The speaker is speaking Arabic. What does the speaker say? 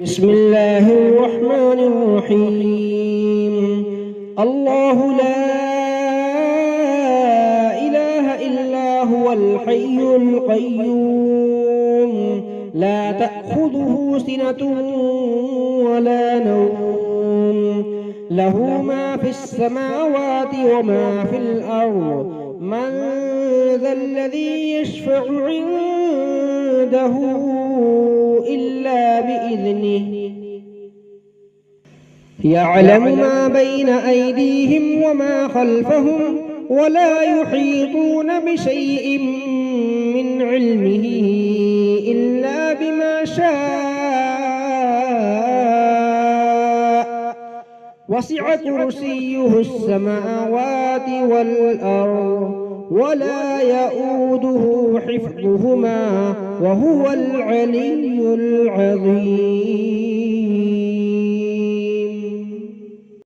بسم الله الرحمن الرحيم. الله لا إله إلا هو الحي القيوم لا تأخذه سنة ولا نوم له ما في السماوات وما في الأرض من ذا الذي يشفع عنده إلا بإذنه يعلم ما بين أيديهم وما خلفهم ولا يحيطون بشيء من علمه إلا بما شاء وسع كرسيه السماوات والأرض ولا يؤوده حفظهما وهو العلي العظيم.